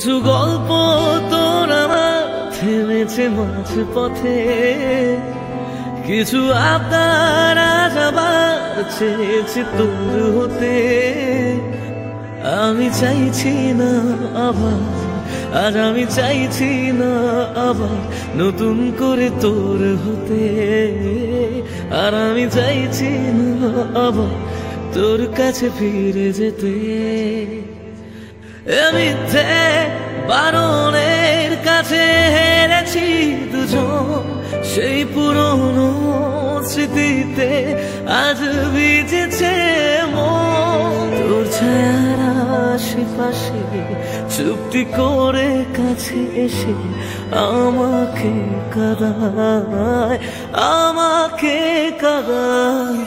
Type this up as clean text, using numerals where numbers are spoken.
কিছু গল্প তোর আমার থেমেছে মাঝ পথে, কিছু আবদার আজ আবার চেয়েছি তোর হতে। আমি চাইছি না আবার, আজ আমি চাইছি না আবার নতুন করে তোর হতে। আর আমি চাইছি না আবার তোর কাছে ফিরে যেতে। মিথ্যে বারণের কাছে হেরেছি দুজন, সেই পুরনো স্মৃতিতে আজ ভিজেছে মন। তোর ছায়ার আশেপাশে চুপটি করে কাছে এসে আমাকে কাঁদায়, আমাকে কাঁদায়।